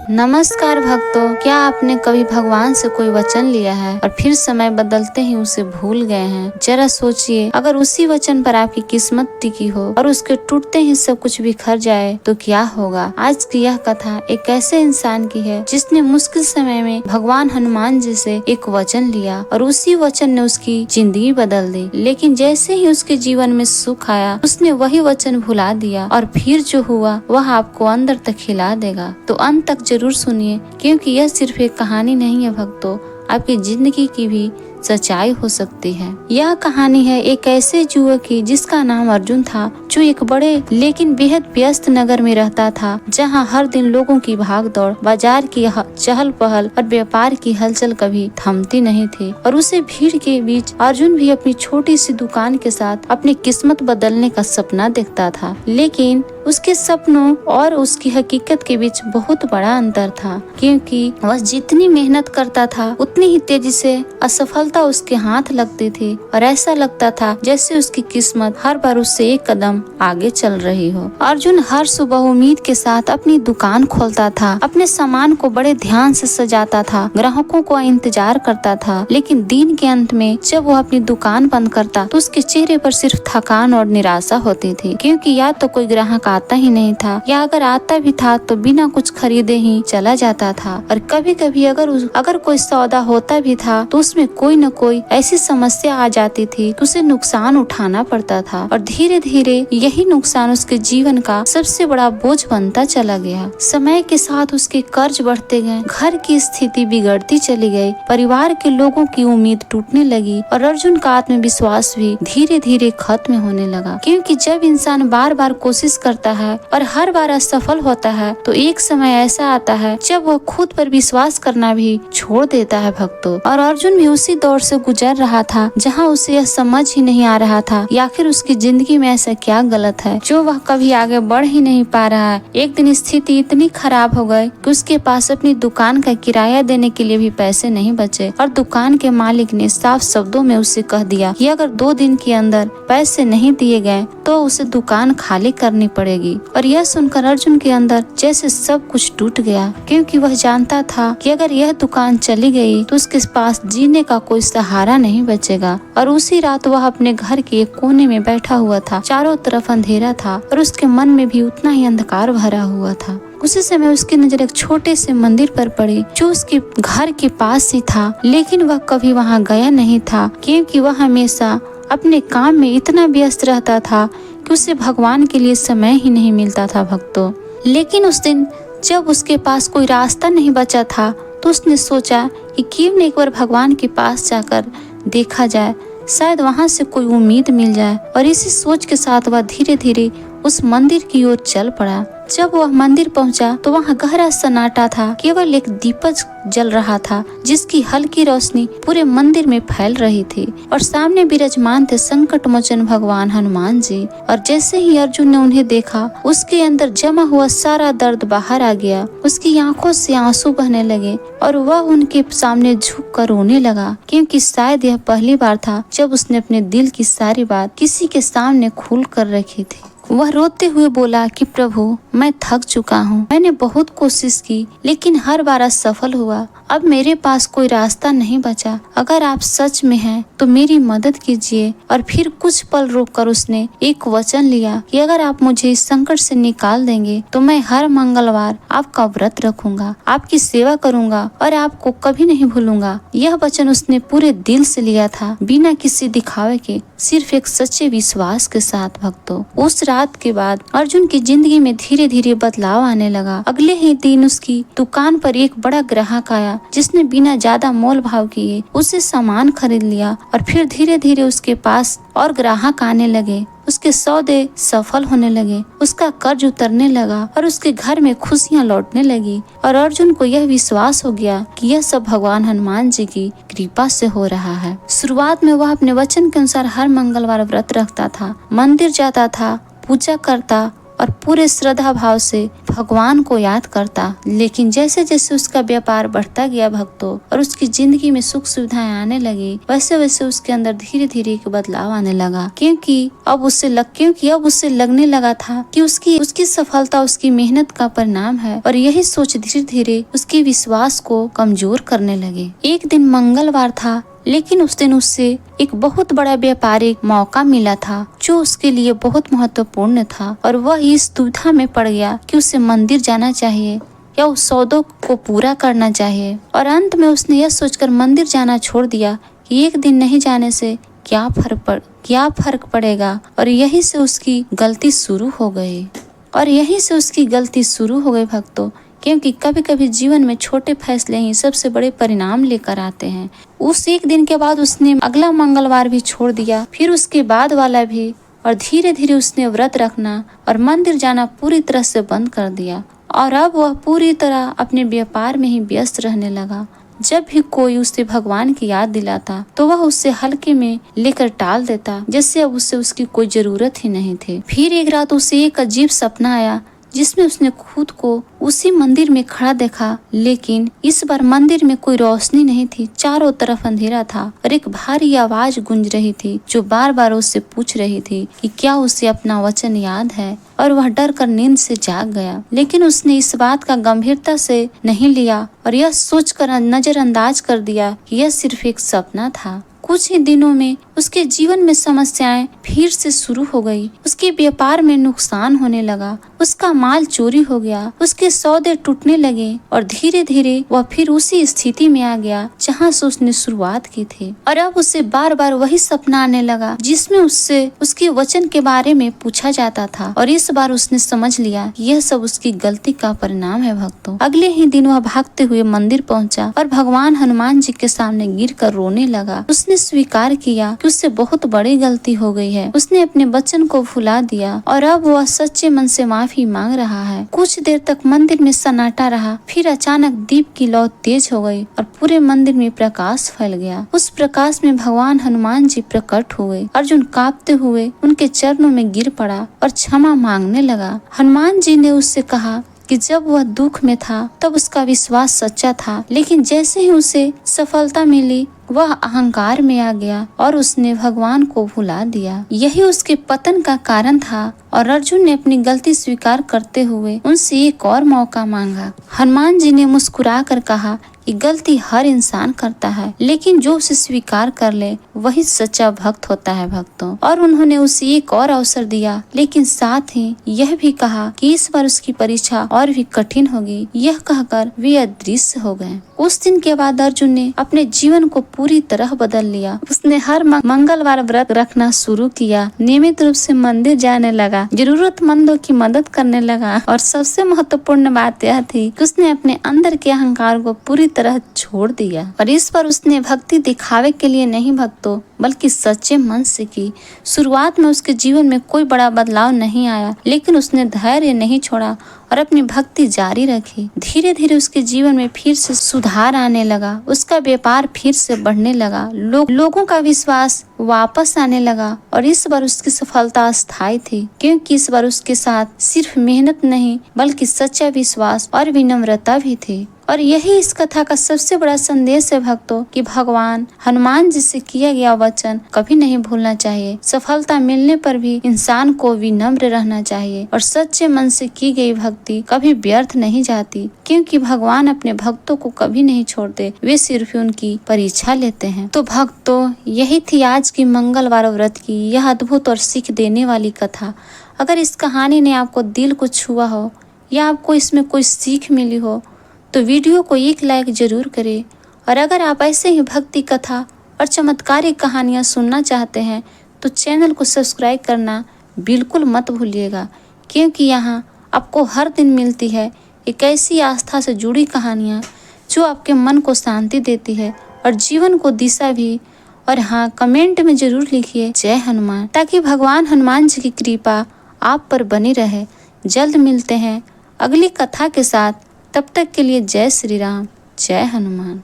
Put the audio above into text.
नमस्कार भक्तों, क्या आपने कभी भगवान से कोई वचन लिया है और फिर समय बदलते ही उसे भूल गए हैं? जरा सोचिए, अगर उसी वचन पर आपकी किस्मत टिकी हो और उसके टूटते ही सब कुछ बिखर जाए तो क्या होगा? आज की यह कथा एक ऐसे इंसान की है जिसने मुश्किल समय में भगवान हनुमान जी से एक वचन लिया और उसी वचन ने उसकी जिंदगी बदल दी। लेकिन जैसे ही उसके जीवन में सुख आया, उसने वही वचन भुला दिया और फिर जो हुआ वह आपको अंदर तक हिला देगा। तो अंत तक जरूर सुनिए, क्योंकि यह सिर्फ एक कहानी नहीं है भक्तों, आपकी जिंदगी की भी सच्चाई हो सकती है। यह कहानी है एक ऐसे युवक की जिसका नाम अर्जुन था, जो एक बड़े लेकिन बेहद व्यस्त नगर में रहता था, जहां हर दिन लोगों की भागदौड़, बाजार की चहल पहल और व्यापार की हलचल कभी थमती नहीं थी। और उसे भीड़ के बीच अर्जुन भी अपनी छोटी सी दुकान के साथ अपनी किस्मत बदलने का सपना देखता था। लेकिन उसके सपनों और उसकी हकीकत के बीच बहुत बड़ा अंतर था, क्योंकि वह जितनी मेहनत करता था उतनी ही तेजी से असफलता उसके हाथ लगती थी और ऐसा लगता था जैसे उसकी किस्मत हर बार उससे एक कदम आगे चल रही हो। अर्जुन हर सुबह उम्मीद के साथ अपनी दुकान खोलता था, अपने सामान को बड़े ध्यान से सजाता था, ग्राहकों को इंतजार करता था। लेकिन दिन के अंत में जब वह अपनी दुकान बंद करता तो उसके चेहरे पर सिर्फ थकान और निराशा होती थी, क्योंकि या तो कोई ग्राहक आता ही नहीं था, या अगर आता भी था तो बिना कुछ खरीदे ही चला जाता था। और कभी कभी अगर कोई सौदा होता भी था तो उसमें कोई न कोई ऐसी समस्या आ जाती थी कि उसे नुकसान उठाना पड़ता था। और धीरे धीरे यही नुकसान उसके जीवन का सबसे बड़ा बोझ बनता चला गया। समय के साथ उसके कर्ज बढ़ते गए, घर की स्थिति बिगड़ती चली गई, परिवार के लोगों की उम्मीद टूटने लगी और अर्जुन का आत्मविश्वास भी धीरे धीरे खत्म होने लगा। क्योंकि जब इंसान बार बार कोशिश करता है और हर बार असफल होता है तो एक समय ऐसा आता है जब वह खुद पर विश्वास करना भी छोड़ देता है भक्तों। और अर्जुन भी उसी दौर से गुजर रहा था जहां उसे यह समझ ही नहीं आ रहा था कि आखिर उसकी जिंदगी में ऐसा क्या गलत है जो वह कभी आगे बढ़ ही नहीं पा रहा है। एक दिन स्थिति इतनी खराब हो गई कि उसके पास अपनी दुकान का किराया देने के लिए भी पैसे नहीं बचे और दुकान के मालिक ने साफ शब्दों में उसे कह दिया कि अगर 2 दिन के अंदर पैसे नहीं दिए गए तो उसे दुकान खाली करनी पड़ेगी। और यह सुनकर अर्जुन के अंदर जैसे सब कुछ टूट गया, क्योंकि वह जानता था कि अगर यह दुकान चली गई तो उसके पास जीने का कोई सहारा नहीं बचेगा। और उसी रात वह अपने घर के एक कोने में बैठा हुआ था। चारों तरफ अंधेरा था और उसके मन में भी उतना ही अंधकार भरा हुआ था। उसी समय उसकी नजर एक छोटे से मंदिर पर पड़ी जो उसके घर के पास ही था, लेकिन वह कभी वहां गया नहीं था, क्योंकि वह हमेशा अपने काम में इतना व्यस्त रहता था कि उसे भगवान के लिए समय ही नहीं मिलता था भक्तों। लेकिन उस दिन जब उसके पास कोई रास्ता नहीं बचा था तो उसने सोचा कि क्यों न एक बार भगवान के पास जाकर देखा जाए, शायद वहां से कोई उम्मीद मिल जाए। और इसी सोच के साथ वह धीरे धीरे उस मंदिर की ओर चल पड़ा। जब वह मंदिर पहुंचा तो वहां गहरा सन्नाटा था, केवल एक दीपक जल रहा था जिसकी हल्की रोशनी पूरे मंदिर में फैल रही थी। और सामने विराजमान थे संकट मोचन भगवान हनुमान जी। और जैसे ही अर्जुन ने उन्हें देखा, उसके अंदर जमा हुआ सारा दर्द बाहर आ गया। उसकी आंखों से आंसू बहने लगे और वह उनके सामने झुक कर रोने लगा, क्योंकि शायद यह पहली बार था जब उसने अपने दिल की सारी बात किसी के सामने खुल कर रखी थी। वह रोते हुए बोला कि प्रभु, मैं थक चुका हूँ। मैंने बहुत कोशिश की लेकिन हर बार असफल हुआ। अब मेरे पास कोई रास्ता नहीं बचा। अगर आप सच में हैं तो मेरी मदद कीजिए। और फिर कुछ पल रोककर उसने एक वचन लिया कि अगर आप मुझे इस संकट से निकाल देंगे तो मैं हर मंगलवार आपका व्रत रखूंगा, आपकी सेवा करूंगा और आपको कभी नहीं भूलूंगा। यह वचन उसने पूरे दिल से लिया था, बिना किसी दिखावे के, सिर्फ एक सच्चे विश्वास के साथ भक्तों। उस रात के बाद अर्जुन की जिंदगी में धीरे धीरे बदलाव आने लगा। अगले ही दिन उसकी दुकान पर एक बड़ा ग्राहक आया जिसने बिना ज्यादा मोल भाव किए उसे सामान खरीद लिया। और फिर धीरे धीरे उसके पास और ग्राहक आने लगे। उसके सौदे सफल होने लगे, उसका कर्ज उतरने लगा और उसके घर में खुशियां लौटने लगी। और अर्जुन को यह विश्वास हो गया कि यह सब भगवान हनुमान जी की कृपा से हो रहा है। शुरुआत में वह अपने वचन के अनुसार हर मंगलवार व्रत रखता था, मंदिर जाता था, पूजा करता और पूरे श्रद्धा भाव से भगवान को याद करता। लेकिन जैसे जैसे उसका व्यापार बढ़ता गया भक्तों, और उसकी जिंदगी में सुख सुविधाएं आने लगी, वैसे वैसे उसके अंदर धीरे धीरे एक बदलाव आने लगा। क्योंकि अब उससे लगने लगा था कि उसकी सफलता उसकी मेहनत का परिणाम है, और यही सोच धीरे धीरे उसके विश्वास को कमजोर करने लगे। एक दिन मंगलवार था, लेकिन उस दिन उससे एक बहुत बड़ा व्यापारिक मौका मिला था जो उसके लिए बहुत महत्वपूर्ण था, और वह इस दुविधा में पड़ गया कि उसे मंदिर जाना चाहिए या उस सौदों को पूरा करना चाहिए। और अंत में उसने यह सोचकर मंदिर जाना छोड़ दिया कि एक दिन नहीं जाने से क्या फर्क पड़ेगा। और यहीं से उसकी गलती शुरू हो गई भक्तों, क्योंकि कभी कभी जीवन में छोटे फैसले ही सबसे बड़े परिणाम लेकर आते हैं। उस एक दिन के बाद उसने अगला मंगलवार भी छोड़ दिया, फिर उसके बाद वाला भी, और धीरे धीरे उसने व्रत रखना और मंदिर जाना पूरी तरह से बंद कर दिया। और अब वह पूरी तरह अपने व्यापार में ही व्यस्त रहने लगा। जब भी कोई उसे भगवान की याद दिलाता तो वह उससे हल्के में लेकर टाल देता, जैसे अब उसकी कोई जरूरत ही नहीं थी। फिर एक रात उसे एक अजीब सपना आया जिसमें उसने खुद को उसी मंदिर में खड़ा देखा, लेकिन इस बार मंदिर में कोई रोशनी नहीं थी, चारों तरफ अंधेरा था, और एक भारी आवाज गूंज रही थी जो बार बार उससे पूछ रही थी कि क्या उसे अपना वचन याद है। और वह डर कर नींद से जाग गया, लेकिन उसने इस बात का गंभीरता से नहीं लिया और यह सोचकर नजरअंदाज कर दिया कि यह सिर्फ एक सपना था। कुछ ही दिनों में उसके जीवन में समस्याएं फिर से शुरू हो गई। उसके व्यापार में नुकसान होने लगा, उसका माल चोरी हो गया, उसके सौदे टूटने लगे, और धीरे धीरे वह फिर उसी स्थिति में आ गया जहां से उसने शुरुआत की थी। और अब उसे बार बार वही सपना आने लगा जिसमें उससे उसके वचन के बारे में पूछा जाता था, और इस बार उसने समझ लिया यह सब उसकी गलती का परिणाम है भक्तों। अगले ही दिन वह भागते हुए मंदिर पहुंचा और भगवान हनुमान जी के सामने गिरकर रोने लगा। उसने स्वीकार किया कि उससे बहुत बड़ी गलती हो गई है। उसने अपने वचन को भुला दिया और अब वह सच्चे मन से माफी मांग रहा है। कुछ देर तक मंदिर में सन्नाटा रहा, फिर अचानक दीप की लौ तेज हो गई और पूरे मंदिर में प्रकाश फैल गया। उस प्रकाश में भगवान हनुमान जी प्रकट हुए। अर्जुन कांपते हुए उनके चरणों में गिर पड़ा और क्षमा मांगने लगा। हनुमान जी ने उससे कहा कि जब वह दुख में था तब उसका विश्वास सच्चा था, लेकिन जैसे ही उसे सफलता मिली वह अहंकार में आ गया और उसने भगवान को भुला दिया। यही उसके पतन का कारण था, और अर्जुन ने अपनी गलती स्वीकार करते हुए उनसे एक और मौका मांगा। हनुमान जी ने मुस्कुरा कर कहा कि गलती हर इंसान करता है, लेकिन जो उसे स्वीकार कर ले वही सच्चा भक्त होता है भक्तों। और उन्होंने उसे एक और अवसर दिया, लेकिन साथ ही यह भी कहा कि इस बार उसकी परीक्षा और भी कठिन होगी। यह कहकर वे अदृश्य हो गए। उस दिन के बाद अर्जुन ने अपने जीवन को पूरी तरह बदल लिया। उसने हर मंगलवार व्रत रखना शुरू किया, नियमित रूप से मंदिर जाने लगा, जरूरतमंदों की मदद करने लगा, और सबसे महत्वपूर्ण बात यह थी कि उसने अपने अंदर के अहंकार को पूरी तरह छोड़ दिया। और इस पर उसने भक्ति दिखावे के लिए नहीं भक्तों, बल्कि सच्चे मन से की। शुरुआत में उसके जीवन में कोई बड़ा बदलाव नहीं आया, लेकिन उसने धैर्य नहीं छोड़ा और अपनी भक्ति जारी रखी। धीरे धीरे उसके जीवन में फिर से सुधार आने लगा, उसका व्यापार फिर से बढ़ने लगा, लोगों का विश्वास वापस आने लगा, और इस बार उसकी सफलता अस्थायी थी, क्योंकि इस बार उसके साथ सिर्फ मेहनत नहीं बल्कि सच्चा विश्वास और विनम्रता भी थी। और यही इस कथा का सबसे बड़ा संदेश है भक्तों, कि भगवान हनुमान जी से किया गया वचन कभी नहीं भूलना चाहिए। सफलता मिलने पर भी इंसान को विनम्र रहना चाहिए, और सच्चे मन से की गई भक्ति कभी व्यर्थ नहीं जाती, क्योंकि भगवान अपने भक्तों को कभी नहीं छोड़ते, वे सिर्फ उनकी परीक्षा लेते हैं। तो भक्तों, यही थी आज की मंगलवार व्रत की यह अद्भुत और सीख देने वाली कथा। अगर इस कहानी ने आपको दिल को छुआ हो या आपको इसमें कोई सीख मिली हो तो वीडियो को एक लाइक जरूर करें। और अगर आप ऐसे ही भक्ति कथा और चमत्कारिक कहानियाँ सुनना चाहते हैं तो चैनल को सब्सक्राइब करना बिल्कुल मत भूलिएगा, क्योंकि यहाँ आपको हर दिन मिलती है एक ऐसी आस्था से जुड़ी कहानियाँ जो आपके मन को शांति देती है और जीवन को दिशा भी। और हाँ, कमेंट में जरूर लिखिए जय हनुमान, ताकि भगवान हनुमान जी की कृपा आप पर बनी रहे। जल्द मिलते हैं अगली कथा के साथ, तब तक के लिए जय श्री राम, जय हनुमान।